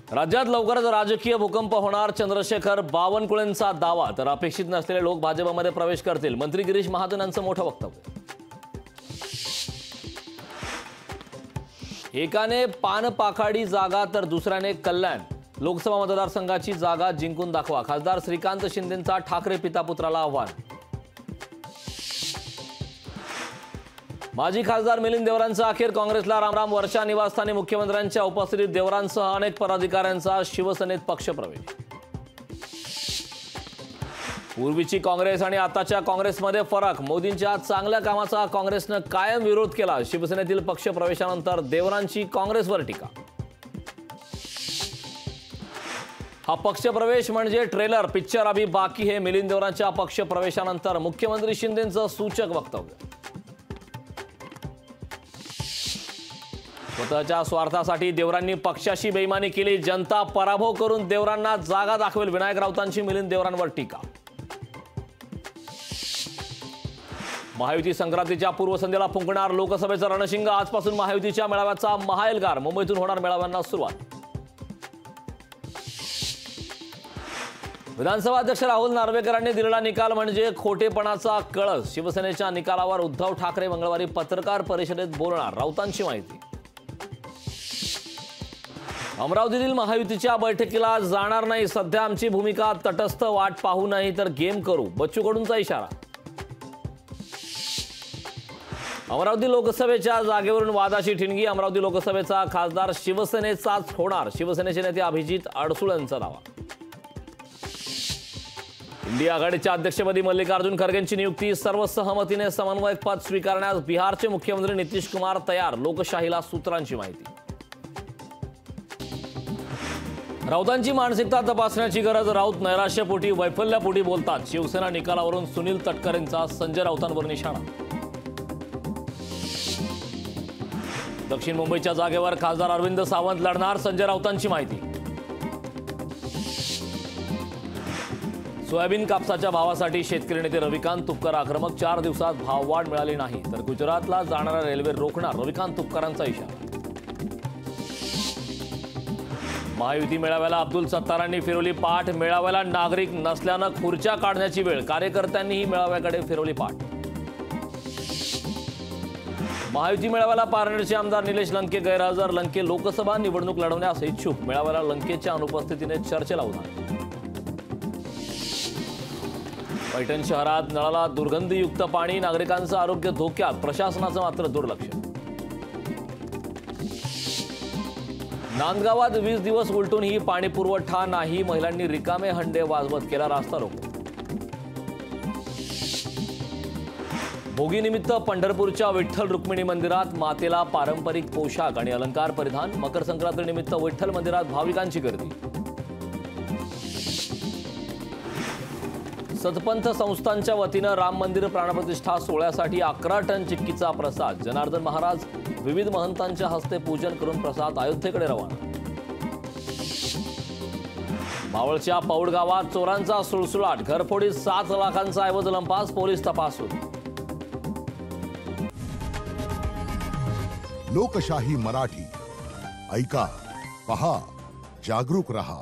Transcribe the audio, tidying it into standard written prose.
राज्यात लवकरच राजकीय भूकंप होणार, चंद्रशेखर बावनकुळेंचा दावा। तर अपेक्षित नसलेले लोक भाजपमध्ये प्रवेश करतील, मंत्री गिरीश महाजन यांचं मोठं वक्तव्य। एकाने पानपाखाडी जागा तर दुसऱ्याने कल्याण लोकसभा मतदारसंघाची जागा जिंकून दाखवा, खासदार श्रीकांत शिंदेंचा ठाकरे पिता पुत्राला आव्हान। माजी खासदार मिलिंद देवरांचा अखेर काँग्रेसला रामराम, वर्षा निवासस्थानी मुख्यमंत्र्यांच्या उपस्थितीत देवरांसह अनेक पदाधिकाऱ्यांचा शिवसेनेत पक्षप्रवेश। पूर्वीची काँग्रेस आणि आताच्या काँग्रेसमध्ये फरक, मोदींच्या चांगल्या कामाचा काँग्रेसनं कायम विरोध केला, शिवसेनेतील पक्षप्रवेशानंतर देवरांची काँग्रेसवर टीका। हा पक्षप्रवेश म्हणजे ट्रेलर, पिक्चर अभी बाकी है, मिलिंद देवरांच्या पक्षप्रवेशानंतर मुख्यमंत्री शिंदेंचं सूचक वक्तव्य। स्वतःच्या स्वार्थासाठी देवरांनी पक्षाशी बेईमानी केली, जनता पराभव करून देवरांना जागा दाखवेल, विनायक राऊतांची मिलिंद देवरांवर टीका। महायुती संक्रांतीच्या पूर्वसंध्येला फुंकणार लोकसभेचं रणशिंग, आजपासून महायुतीच्या मेळाव्याचा महाएल्गार, मुंबईतून होणार मेळाव्यांना सुरुवात। विधानसभा अध्यक्ष राहुल नार्वेकरांनी दिलेला निकाल म्हणजे खोटेपणाचा कळस, शिवसेनेच्या निकालावर उद्धव ठाकरे मंगळवारी पत्रकार परिषदेत बोलणार, राऊतांची माहिती। अमरावतीतील महायुतीच्या बैठकीला जाणार नाही, सध्या आमची भूमिका तटस्थ, वाट पाहू नाही तर गेम करू, बच्चू कडूंचा इशारा। अमरावती लोकसभेच्या जागेवरून वादाची ठिणगी, अमरावती लोकसभेचा खासदार शिवसेनेचाच होणार, शिवसेनेचे नेते अभिजित अडसूळ यांचा दावा। इंडिया आघाडीच्या अध्यक्षपदी मल्लिकार्जुन खरगेंची नियुक्ती, सर्वसहमतीने समन्वयक पद स्वीकारण्यास बिहारचे मुख्यमंत्री नितीश कुमार तयार, लोकशाहीला सूत्रांची माहिती। राऊतांची मानसिकता तपासण्याची गरज, राऊत नैराश्यपोटी वैफल्यापोटी बोलतात, शिवसेना निकालावरून सुनील तटकरेंचा संजय राऊतांवर निशाणा। दक्षिण मुंबईच्या जागेवर खासदार अरविंद सावंत लढणार, संजय राऊतांची माहिती। सोयाबीन कापसाच्या भावासाठी शेतकरी नेते रविकांत तुपकर आक्रमक, 4 दिवसात भाववाढ मिळाली नाही तर गुजरातला जाणारा रेल्वे रोखणार, रविकांत तुपकरांचा इशारा। महायुती मेळाव्याला अब्दुल सत्तारांनी फिरवली पाठ, मेळाव्याला नागरिक नसल्यानं खुर्च्या काढण्याची वेळ, कार्यकर्त्यांनीही मेळाव्याकडे फिरवली पाठ। महायुती मेळाव्याला पारनेरचे आमदार निलेश लंके गैरहजर, लंके लोकसभा निवडणूक लढवण्यास इच्छुक, मेळाव्याला लंकेच्या अनुपस्थितीने चर्चेला उतरणार। पैठण शहरात नळाला दुर्गंधीयुक्त पाणी, नागरिकांचं आरोग्य धोक्यात, प्रशासनाचं मात्र दुर्लक्ष। नांदगावात 20 दिवस उलटूनही पाणी पुरवठा नाही, महिलांनी रिकामे हंडे वाजवत केला रास्ता रोको। भोगीनिमित्त पंढरपूरच्या विठ्ठल रुक्मिणी मंदिरात मातेला पारंपरिक पोशाख आणि अलंकार परिधान, मकर संक्रांतीनिमित्त विठ्ठल मंदिरात भाविकांची गर्दी। सतपंथ संस्थांच्या वतीनं राम मंदिर प्राणप्रतिष्ठा सोहळ्यासाठी 11 टन चिक्कीचा प्रसाद, जनार्दन महाराज विविध महंतांच्या हस्ते पूजन करून प्रसाद अयोध्येकडे रवाना। मावळच्या पौड गावात चोरांचा सुळसुळाट, घरफोडीत 7 लाखांचा ऐवज लंपास, पोलीस तपास सुरू। लोकशाही मराठी ऐका, पहा, जागरूक रहा।